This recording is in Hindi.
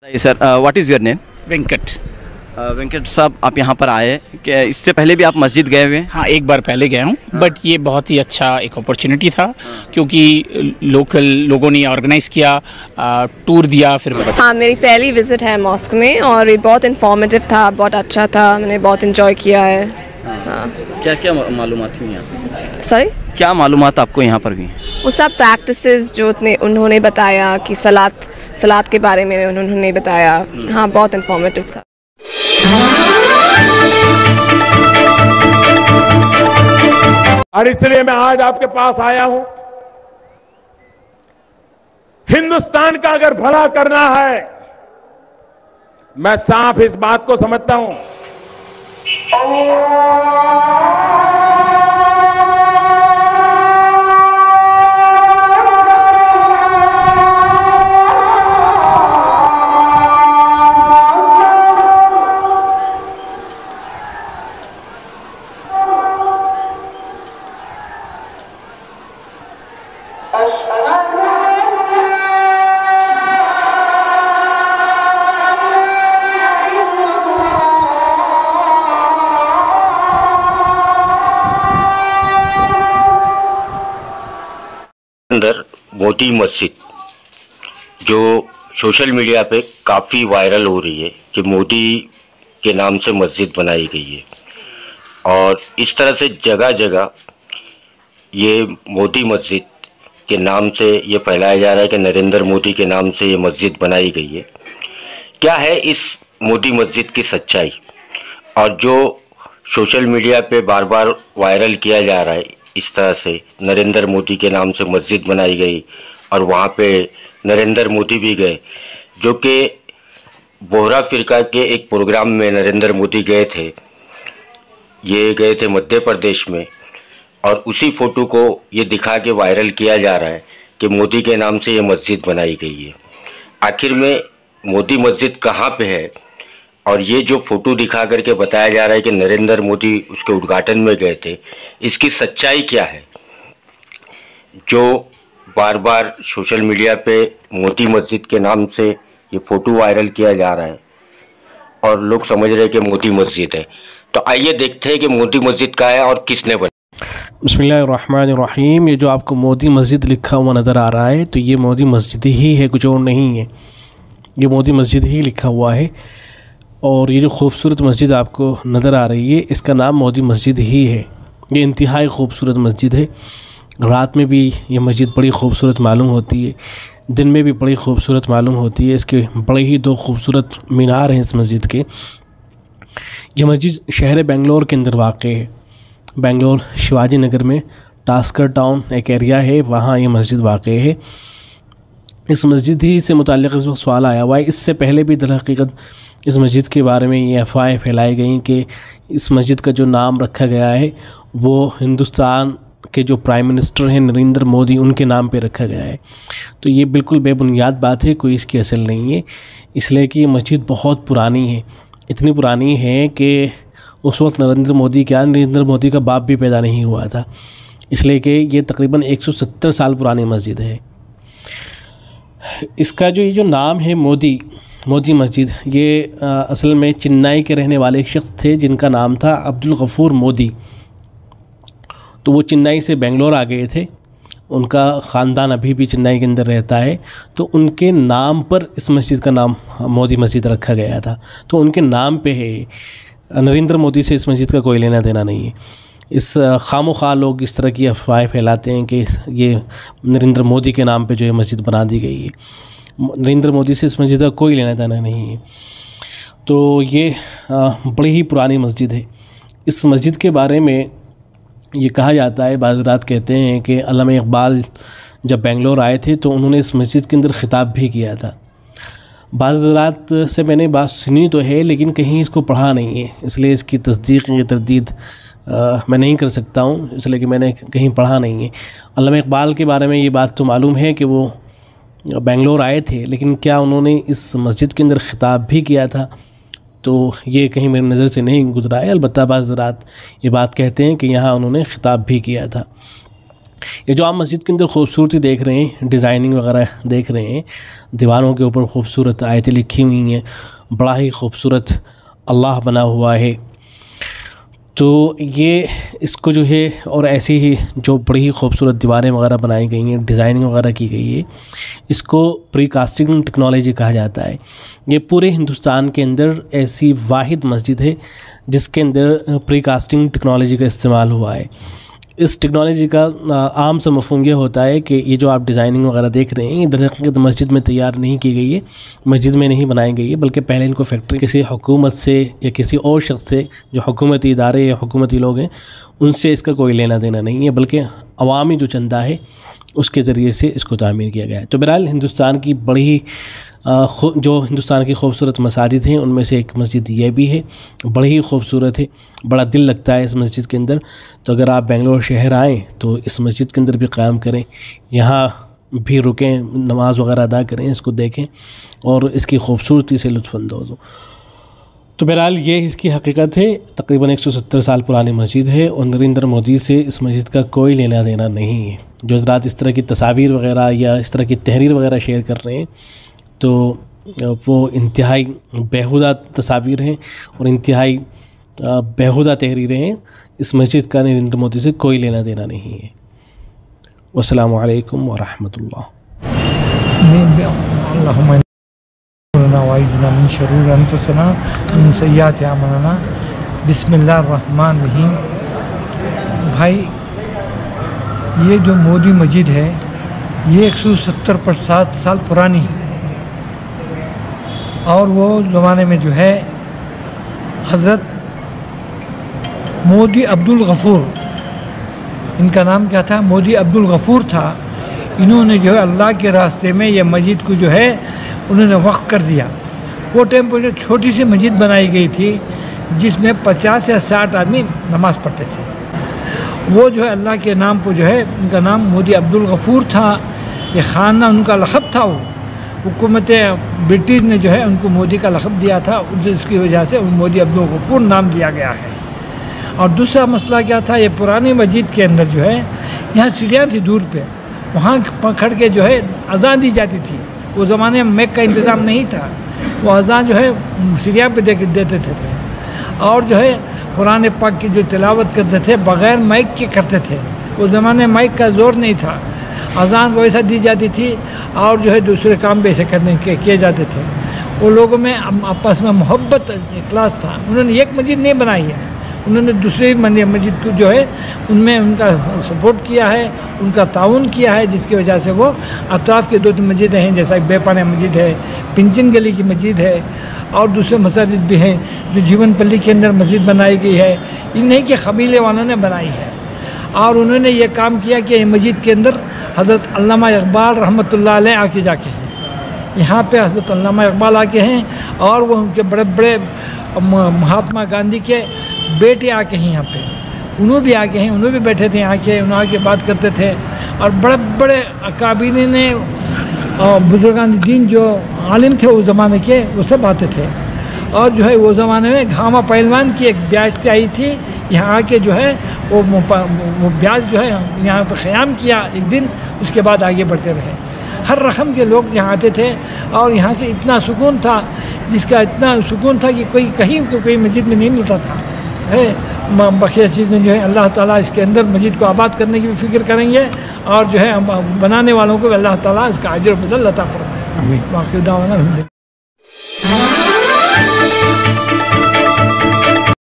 Sir, what is your name? Venkat. Venkat साहब, आप यहाँ पर आए क्या? इससे पहले भी आप मस्जिद गए हुए हैं? हाँ, एक बार पहले गया हूँ, बट ये बहुत ही अच्छा एक अपॉर्चुनिटी था क्योंकि लोकल लोगों ने ऑर्गेनाइज़ किया, टूर दिया। फिर हाँ, मेरी पहली विज़िट है मॉस्क में और ये बहुत इन्फॉर्मेटिव था, बहुत अच्छा था, मैंने बहुत इन्जॉय किया है। हाँ। क्या क्या मालूमात हुई यहाँ? सॉरी, क्या मालूमात आपको यहाँ पर हुई? वो सब प्रैक्टिसेस जो उन्होंने बताया कि सलात के बारे में उन्होंने बताया। हाँ, बहुत इन्फॉर्मेटिव था। और इसलिए मैं आज आपके पास आया हूं। हिंदुस्तान का अगर भला करना है, मैं साफ इस बात को समझता हूं, अंदर मोदी मस्जिद जो सोशल मीडिया पे काफ़ी वायरल हो रही है कि मोदी के नाम से मस्जिद बनाई गई है, और इस तरह से जगह जगह ये मोदी मस्जिद के नाम से ये फैलाया जा रहा है कि नरेंद्र मोदी के नाम से ये मस्जिद बनाई गई है। क्या है इस मोदी मस्जिद की सच्चाई, और जो सोशल मीडिया पे बार बार वायरल किया जा रहा है इस तरह से नरेंद्र मोदी के नाम से मस्जिद बनाई गई और वहाँ पे नरेंद्र मोदी भी गए, जो कि बोहरा फिरका के एक प्रोग्राम में नरेंद्र मोदी गए थे। ये गए थे मध्य प्रदेश में, और उसी फ़ोटो को ये दिखा के वायरल किया जा रहा है कि मोदी के नाम से ये मस्जिद बनाई गई है। आखिर में मोदी मस्जिद कहाँ पे है, और ये जो फ़ोटो दिखा करके बताया जा रहा है कि नरेंद्र मोदी उसके उद्घाटन में गए थे, इसकी सच्चाई क्या है? जो बार बार सोशल मीडिया पे मोदी मस्जिद के नाम से ये फ़ोटो वायरल किया जा रहा है और लोग समझ रहे हैं कि मोदी मस्जिद है। तो आइए देखते हैं कि मोदी मस्जिद का है और किसने बनाई। बिस्मिल्लाहिर्रहमानिर्रहीम। ये जो आपको मोदी मस्जिद लिखा हुआ नज़र आ रहा है, तो ये मोदी मस्जिद ही है, कुछ और नहीं है। ये मोदी मस्जिद ही लिखा हुआ है, और ये जो खूबसूरत मस्जिद आपको नज़र आ रही है, इसका नाम मोदी मस्जिद ही है। ये इंतहाई खूबसूरत मस्जिद है। रात में भी ये मस्जिद बड़ी खूबसूरत मालूम होती है, दिन में भी बड़ी खूबसूरत मालूम होती है। इसके बड़े ही दो खूबसूरत मीनार हैं इस मस्जिद के। ये मस्जिद शहर बेंगलोर के अंदर वाक़ है। बेंगलोर शिवाजी नगर में टास्कर टाउन एक एरिया है, वहाँ ये मस्जिद वाक़ है। इस मस्जिद ही से मुताल्लिक़ इस वक्त सवाल आया हुआ है। इससे पहले भी दर हकीकत इस मस्जिद के बारे में ये अफवाहें फैलाई गई कि इस मस्जिद का जो नाम रखा गया है वो हिंदुस्तान के जो प्राइम मिनिस्टर हैं नरेंद्र मोदी, उनके नाम पे रखा गया है। तो ये बिल्कुल बेबुनियाद बात है, कोई इसकी असल नहीं है। इसलिए कि ये मस्जिद बहुत पुरानी है, इतनी पुरानी है कि उस वक्त नरेंद्र मोदी का बाप भी पैदा नहीं हुआ था। इसलिए कि ये तकरीबन 170 साल पुरानी मस्जिद है। इसका ये जो नाम है मोदी मस्जिद, ये असल में चेन्नई के रहने वाले एक शख्स थे जिनका नाम था अब्दुल गफूर मोदी। तो वो चेन्नई से बेंगलोर आ गए थे। उनका ख़ानदान अभी भी चेन्नई के अंदर रहता है, तो उनके नाम पर इस मस्जिद का नाम मोदी मस्जिद रखा गया था। तो उनके नाम पे है। नरेंद्र मोदी से इस मस्जिद का कोई लेना देना नहीं है। इस खामोखा लोग इस तरह की अफवाहें फैलाते हैं कि ये नरेंद्र मोदी के नाम पे जो ये मस्जिद बना दी गई है। नरेंद्र मोदी से इस मस्जिद का कोई लेना देना नहीं है। तो ये बड़ी ही पुरानी मस्जिद है। इस मस्जिद के बारे में ये कहा जाता है, बाज़ रात कहते हैं कि अल्लामा इकबाल जब बेंगलोर आए थे तो उन्होंने इस मस्जिद के अंदर ख़िताब भी किया था। बाज़ रात से मैंने बात सुनी तो है, लेकिन कहीं इसको पढ़ा नहीं है, इसलिए इसकी तस्दीक या तरदीद मैं नहीं कर सकता हूँ, इसलिए कि मैंने कहीं पढ़ा नहीं है। अल्लामा इकबाल के बारे में ये बात तो मालूम है कि वो बेंगलोर आए थे, लेकिन क्या उन्होंने इस मस्जिद के अंदर ख़िताब भी किया था, तो ये कहीं मेरी नज़र से नहीं गुजरा है। अलबत्ता बाज़ रात ये बात कहते हैं कि यहाँ उन्होंने ख़िताब भी किया था। ये जो आप मस्जिद के अंदर खूबसूरती देख रहे हैं, डिज़ाइनिंग वगैरह देख रहे हैं, दीवारों के ऊपर खूबसूरत आयतें लिखी हुई हैं, बड़ा ही खूबसूरत अल्लाह बना हुआ है। तो ये इसको जो है, और ऐसी ही जो बड़ी ही खूबसूरत दीवारें वगैरह बनाई गई हैं, डिज़ाइनिंग वगैरह की गई है, इसको प्रीकास्टिंग टेक्नोलॉजी कहा जाता है। ये पूरे हिंदुस्तान के अंदर ऐसी वाहिद मस्जिद है जिसके अंदर प्रीकास्टिंग टेक्नोलॉजी का इस्तेमाल हुआ है। इस टेक्नोलॉजी का आम सा मफ़हूम यह होता है कि ये जो आप डिज़ाइनिंग वगैरह देख रहे हैं, ये दरअसल मस्जिद में तैयार नहीं की गई है, मस्जिद में नहीं बनाई गई है, बल्कि पहले इनको फैक्ट्री किसी हुकूमत से या किसी और शख्स से, जो हुकूमती इदारे या हुकूमती लोग हैं, उनसे इसका कोई लेना देना नहीं है, बल्कि अवामी जो चंदा है उसके ज़रिए से इसको तामीर किया गया है। तो बहरहाल हिंदुस्तान की बड़ी जो हिंदुस्तान की खूबसूरत मसाजिद हैं उनमें से एक मस्जिद ये भी है, बड़ी ही खूबसूरत है, बड़ा दिल लगता है इस मस्जिद के अंदर। तो अगर आप बेंगलोर शहर आएँ तो इस मस्जिद के अंदर भी क़याम करें, यहाँ भी रुकें, नमाज वगैरह अदा करें, इसको देखें और इसकी खूबसूरती से लुत्फ़अंदोज़ हो। तो बहरहाल ये इसकी हकीकत है। तकरीबन 170 साल पुरानी मस्जिद है और नरेंद्र मोदी से इस मस्जिद का कोई लेना देना नहीं है। जो हज़रात इस तरह की तस्वीर वगैरह या इस तरह की तहरीर वगैरह शेयर कर रहे हैं तो वो इंतहाई बेहुदा तस्वीर हैं और इंतहाई बेहुदा तहरीरें हैं। इस मस्जिद का नरेंद्र मोदी से कोई लेना देना नहीं है। अस्सलामु अलैकुम व रहमतुल्लाह। बिस्मिल्लाहिर्रहमानिर्रहीम। भाई ये जो मोदी मस्जिद है ये 170 साल पुरानी है और वो ज़माने में जो है हज़रत मोदी अब्दुल गफ़ूर, इनका नाम क्या था, मोदी अब्दुल गफ़ूर था। इन्होंने जो है अल्लाह के रास्ते में ये मस्जिद को जो है उन्होंने वक्फ कर दिया। वो टाइम पर जो छोटी सी मस्जिद बनाई गई थी जिसमें 50 या 60 आदमी नमाज़ पढ़ते थे, वो जो है अल्लाह के नाम पर जो है, उनका नाम मोदी अब्दुल गफ़ूर था। ये खाना उनका लक़ब था। वो हुकूमत ब्रिटिश ने जो है उनको मोदी का लक़ब दिया था, उसकी वजह से मोदी अब्दुल गफ़ूर नाम दिया गया है। और दूसरा मसला क्या था, ये पुरानी मस्जिद के अंदर जो है यहाँ सीढ़ियाँ थी दूर पे, वहाँ पकड़ के जो है अज़ान दी जाती थी। वो ज़माने में माइक का इंतज़ाम नहीं था, वो अज़ान जो है सीढ़ियाँ पे देते थे और जो है कुरान पाक की जो तिलावत करते थे बग़ैर माइक के करते थे। वो ज़माने में माइक का ज़ोर नहीं था, अज़ान वैसा दी जाती थी और जो है दूसरे काम भी ऐसे करने के किए जाते थे। वो लोगों में आपस में मोहब्बत इखलास था। उन्होंने एक मस्जिद नहीं बनाई है, उन्होंने दूसरी मस्जिद को जो है उनमें उनका सपोर्ट किया है, उनका ताउन किया है, जिसकी वजह से वो अतराफ़ के 2-3 मस्जिदें हैं, जैसा बेपाना मस्जिद है, पिंचन गली की मस्जिद है और दूसरे मसाजिद भी हैं जो जीवन पल्ली के अंदर मस्जिद बनाई गई है, इन्हीं के कबीले वालों ने बनाई है। और उन्होंने ये काम किया कि मस्जिद के अंदर हज़रत अल्लामा इक़बाल रहमतुल्लाह अलैह आके जाके हैं, यहाँ पे हज़रत अल्लामा इक़बाल आके हैं और वो उनके बड़े बड़े महात्मा गांधी के बेटे आके हैं यहाँ पे, उन्होंने भी आके हैं, उन्होंने भी बैठे थे आके, उन्होंने आके बात करते थे। और बड़े बड़े अकाबिरीन ने बुजुर्गान दीन जो आलिम थे उस ज़माने के, वो सब आते थे। और जो है वो ज़माने में घामा पहलवान की एक ब्याज आई थी, यहाँ आके जो है वो ब्याज जो है यहाँ पर क़याम किया एक दिन, उसके बाद आगे बढ़ते रहे। हर रकम के लोग यहाँ आते थे और यहाँ से इतना सुकून था, जिसका इतना सुकून था कि कोई कहीं तो कोई मस्जिद में नहीं मिलता था। है बखिया चीज़ें जो है अल्लाह ताला इसके अंदर मस्जिद को आबाद करने की भी फ़िक्र करेंगे और जो है बनाने वालों को अल्लाह ताला इसका अजर बदल अता फरमाए। बाकी दावा